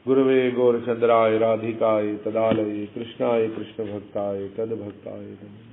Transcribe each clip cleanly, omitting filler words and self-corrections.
गुरवे गौरचंद्राय राधिकाय तदालये कृष्णाय कृष्ण भक्ताय तद भक्ताय नमः।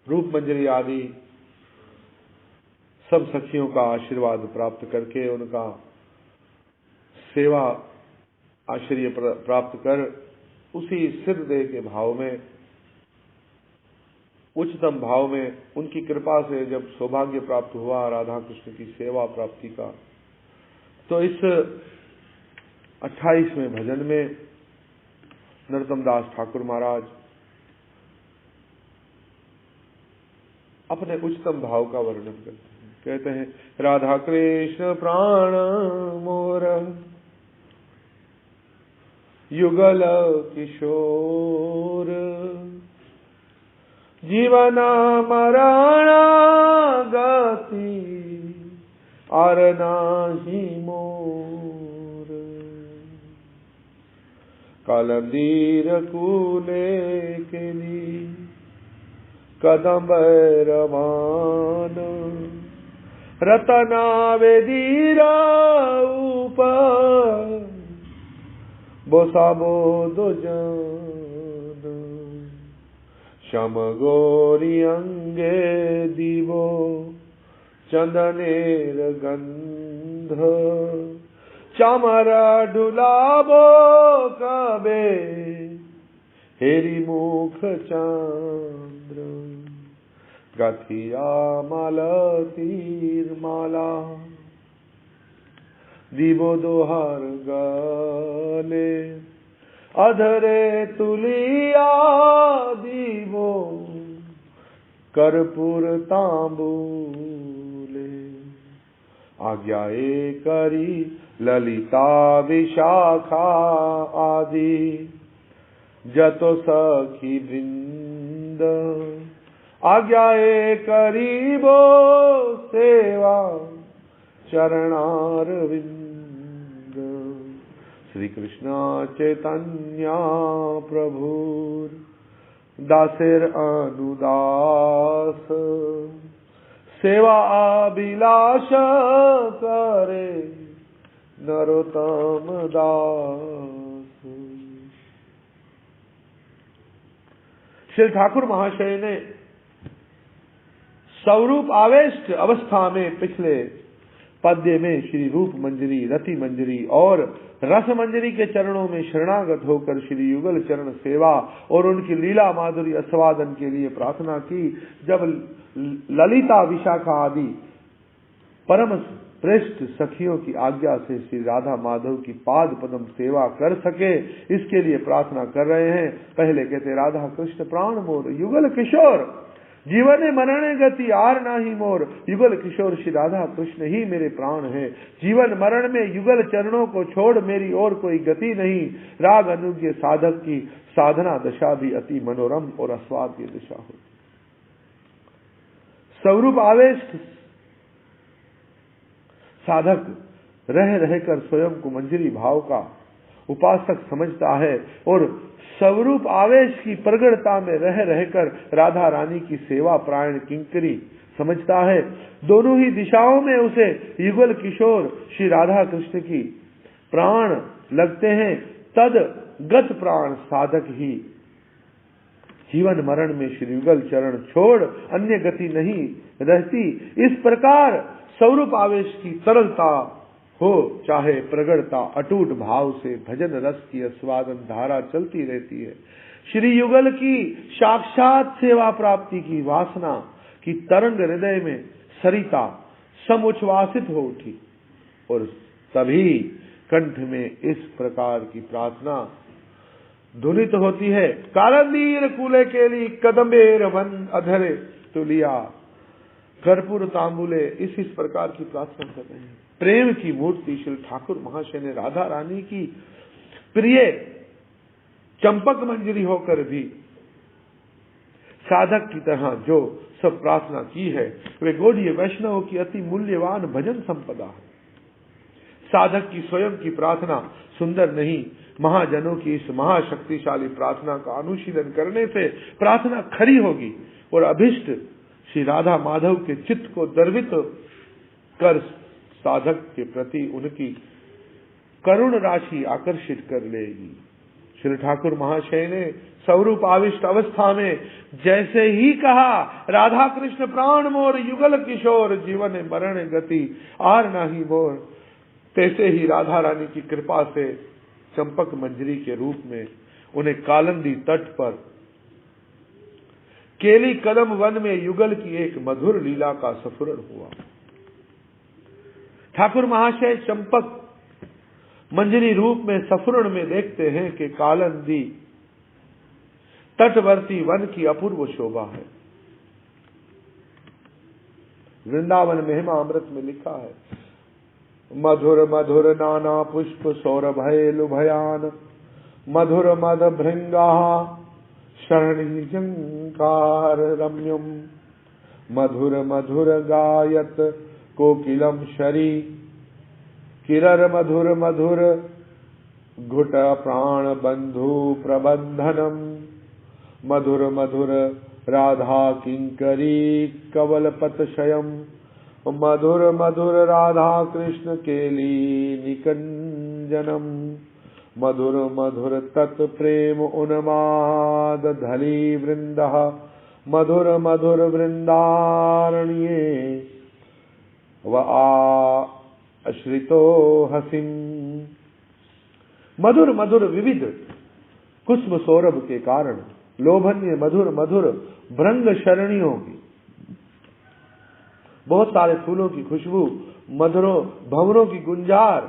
रूप मंजरी आदि सब सखियों का आशीर्वाद प्राप्त करके उनका सेवा आश्चर्य प्राप्त कर उसी सिद्ध देह के भाव में, उच्चतम भाव में उनकी कृपा से जब सौभाग्य प्राप्त हुआ राधा कृष्ण की सेवा प्राप्ति का, तो इस 28वें भजन में नरोत्तम दास ठाकुर महाराज अपने उच्चतम भाव का वर्णन करते हैं। कहते हैं, राधा कृष्ण प्राण मोर युगल किशोर, जीवन मरण गति और नाही मोर, कलंदीर कूले केली कदम रमान, रतना वेदीरा ऊपर बोसाबो दो जान, शम गोरी अंगे दीवो चंदनेर गंध, चामरा ढुलाबो कबे हेरी मुख चंद्र, गथिया मालतीर माला दीवो दोहार गले, अधरे तुलिया दीवो कर्पूर तांबूले, आज्ञाए करी ललिता विशाखा आदि जतो सखी वृंद, आज्ञाए करीबो सेवा चरणारविंद, श्री कृष्ण चैतन्य प्रभुर दासेर अनुदास, सेवा अभिलाष करे नरोत्तम दास। श्री ठाकुर महाशय ने स्वरूप आवेश अवस्था में पिछले पद्य में श्री रूप मंजरी, रति मंजरी और रस मंजरी के चरणों में शरणागत होकर श्री युगल चरण सेवा और उनकी लीला माधुर्य आस्वादन के लिए प्रार्थना की। जब ललिता विशाखा आदि परम श्रेष्ठ सखियों की आज्ञा से श्री राधा माधव की पाद पद्म सेवा कर सके, इसके लिए प्रार्थना कर रहे हैं। पहले कहते, राधा कृष्ण प्राण मोर युगल किशोर, जीवन मरण गति आर नाही मोर, युगल किशोर श्री राधा कृष्ण ही मेरे प्राण है। जीवन मरण में युगल चरणों को छोड़ मेरी और कोई गति नहीं। राग अनुज्ञ साधक की साधना दशा भी अति मनोरम और आस्वाद्य दशा होती। स्वरूप आवेश साधक रह रहकर स्वयं को मंजरी भाव का उपासक समझता है और स्वरूप आवेश की प्रगड़ता में रह रहकर राधा रानी की सेवा प्रायण किंकरी समझता है। दोनों ही दिशाओं में उसे युगल किशोर श्री राधा कृष्ण की प्राण लगते हैं। तद गत प्राण साधक ही जीवन मरण में श्री युगल चरण छोड़ अन्य गति नहीं रहती। इस प्रकार स्वरूप आवेश की तरलता हो चाहे प्रगड़ता, अटूट भाव से भजन रस की आस्वादन धारा चलती रहती है। श्री युगल की साक्षात सेवा प्राप्ति की वासना की तरंग हृदय में सरिता समुच्छ्वासित हो उठी और तभी कंठ में इस प्रकार की प्रार्थना ध्वनित होती है। कालंदीर कूले केली कदम्बेर वन अधरे तुलिया कर्पूर तांबुले, इस प्रकार की प्रार्थना कर रहे हैं। प्रेम की मूर्ति श्री ठाकुर महाशय ने राधा रानी की प्रिय चंपक मंजरी होकर भी साधक की तरह जो सब प्रार्थना की है, वे गौड़ीय वैष्णव की अति मूल्यवान भजन संपदा है। साधक की स्वयं की प्रार्थना सुंदर नहीं, महाजनों की इस महाशक्तिशाली प्रार्थना का अनुशीलन करने से प्रार्थना खरी होगी और अभिष्ट श्री राधा माधव के चित्त को द्रवित कर साधक के प्रति उनकी करुण राशि आकर्षित कर लेगी। श्री ठाकुर महाशय ने स्वरूप आविष्ट अवस्था में जैसे ही कहा, राधा कृष्ण प्राण मोर युगल किशोर, जीवन मरण गति आर नाही मोर, तैसे ही राधा रानी की कृपा से चंपक मंजरी के रूप में उन्हें कालंदी तट पर केली कदम वन में युगल की एक मधुर लीला का स्फुरण हुआ। ठाकुर महाशय चंपक मंजरी रूप में स्फुरण में देखते हैं कि कालंदी तटवर्ती वन की अपूर्व शोभा है। वृंदावन महिमा अमृत में लिखा है, मधुर मधुर नाना पुष्प सौरभय लुभयान, मधुर मद भृंगा शरणि जंकार रम्यम, मधुर मधुर गायत कोकिलम शरी, किरर मधुर मधुर घुट प्राण बंधु प्रबंधनम, मधुर मधुर राधा किंकरी कवल पतशयम, मधुर मधुर राधा कृष्ण केली निकंजनम, मधुर मधुर तत् प्रेम उन्माद धली वृंदः, मधुर मधुर वृंदारण्ये व अश्रितो हसिम। मधुर मधुर विविध कुसुम सौरभ के कारण लोभनीय मधुर मधुर भृंग शरणियों की, बहुत सारे फूलों की खुशबू, मधुरों भंवरों की गुंजार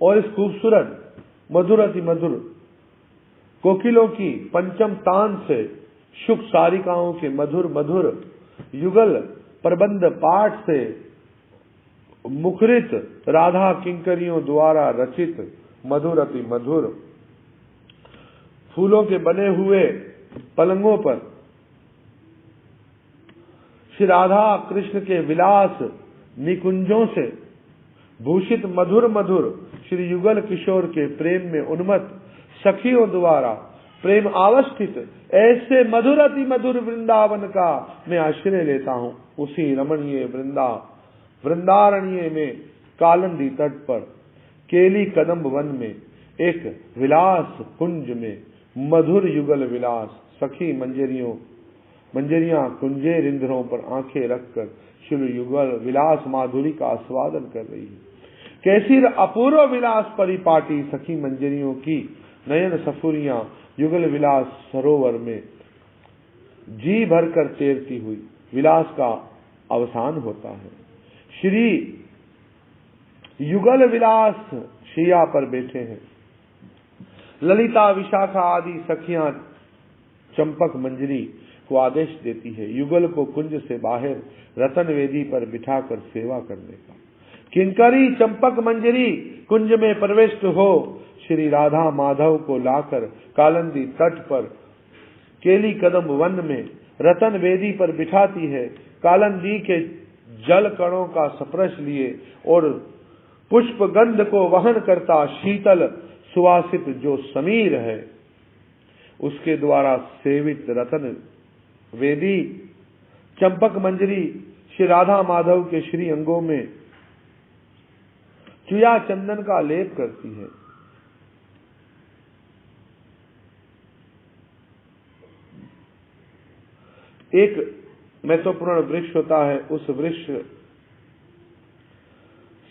और इस खूबसूरत मधुर अति मधुर कोकिलों की पंचम तान से शुक सारिकाओं के मधुर मधुर युगल प्रबंध पाठ से मुखरित राधा किंकरियों द्वारा रचित मधुर अति मधुर फूलों के बने हुए पलंगों पर श्री राधा कृष्ण के विलास निकुंजों से भूषित मधुर मधुर श्री युगल किशोर के प्रेम में उन्मत्त सखियों द्वारा प्रेम आवस्थित ऐसे मधुर अति मधुर वृंदावन का मैं आश्रय लेता हूँ। उसी रमणीय वृंदारण्य में कालंदी तट पर केली कदम्ब वन में एक विलास कुंज में मधुर युगल विलास सखी मंजरियां कुंजे रिंधरों पर आंखें रखकर श्री युगल विलास माधुरी का आस्वादन कर रही है। कैसी अपूर्व विलास परिपाटी सखी मंजरियों की नयन सफुरियां युगल विलास सरोवर में जी भरकर तैरती हुई विलास का अवसान होता है। श्री युगल विलास शैया पर बैठे हैं। ललिता विशाखा आदि सखियां चंपक मंजरी को आदेश देती है युगल को कुंज से बाहर रतन वेदी पर बिठाकर सेवा करने का। किंकरी चंपक मंजरी कुंज में प्रविष्ट हो श्री राधा माधव को लाकर कालंदी तट पर केली कदम वन में रतन वेदी पर बिठाती है। कालंदी के जल कणों का स्पर्श लिए और पुष्प गंध को वहन करता शीतल सुवासित जो समीर है उसके द्वारा सेवित रतन वेदी चंपक मंजरी श्री राधा माधव के श्री अंगों में चुया चंदन का लेप करती है। एक महत्वपूर्ण वृक्ष होता है, उस वृक्ष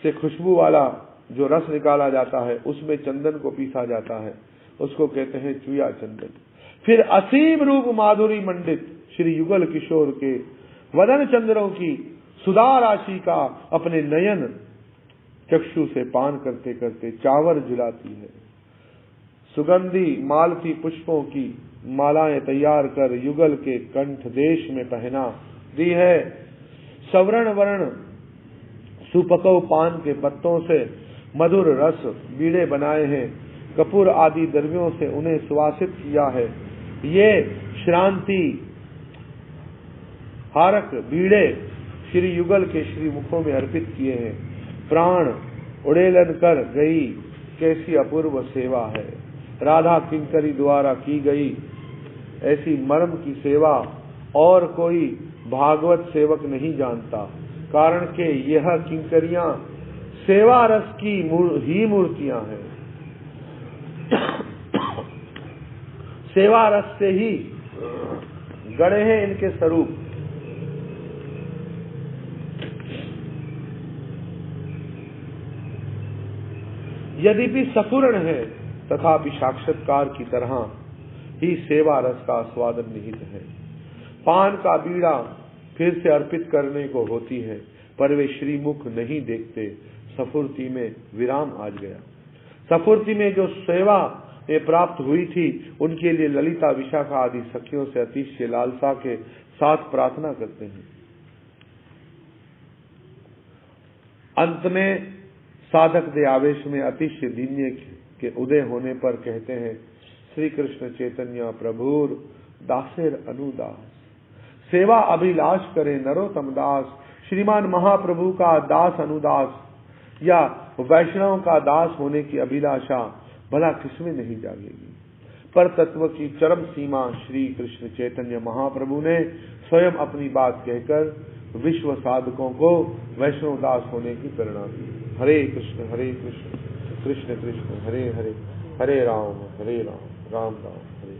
से खुशबू वाला जो रस निकाला जाता है उसमें चंदन को पीसा जाता है, उसको कहते हैं चुया चंदन। फिर असीम रूप माधुरी मंडित श्री युगल किशोर के वदन चंद्रों की सुधा राशि का अपने नयन चक्षु से पान करते करते चावर जुलाती है। सुगंधी मालती पुष्पों की मालाएं तैयार कर युगल के कंठ देश में पहना दी है। सवर्ण वर्ण सुपकव पान के पत्तों से मधुर रस बीड़े बनाए हैं। कपूर आदि द्रव्यों से उन्हें सुवासित किया है। ये श्रांति हारक बीड़े श्री युगल के श्री मुखों में अर्पित किए हैं। प्राण उड़ेलन कर गई कैसी अपूर्व सेवा है। राधा किंकरी द्वारा की गई ऐसी मर्म की सेवा और कोई भागवत सेवक नहीं जानता, कारण के यह किंकरियां सेवा रस की ही मूर्तियां हैं। सेवा रस से ही गढ़े हैं इनके स्वरूप। यद्यपि सफुरण है तथापि साक्षात्कार की तरह ही सेवा रस का आस्वादन निहित है। पान का बीड़ा फिर से अर्पित करने को होती है, पर वे श्रीमुख नहीं देखते। सफुर्ती में विराम आ गया। सफुर्ती में जो सेवा प्राप्त हुई थी, उनके लिए ललिता विशाखा आदि सखियों से अतिशय लालसा के साथ प्रार्थना करते हैं। अंत में साधक दे आवेश में अतिशय दीन्य के उदय होने पर कहते हैं, श्री कृष्ण चैतन्य प्रभुर दासेर अनुदास, सेवा अभिलाष करे नरोत्तम दास। श्रीमान महाप्रभु का दास अनुदास या वैष्णव का दास होने की अभिलाषा भला किसमें नहीं जागेगी। पर तत्व की चरम सीमा श्री कृष्ण चैतन्य महाप्रभु ने स्वयं अपनी बात कहकर विश्व साधकों को वैष्णव दास होने की प्रेरणा दी। हरे कृष्ण कृष्ण कृष्ण हरे हरे, हरे राम राम राम हरे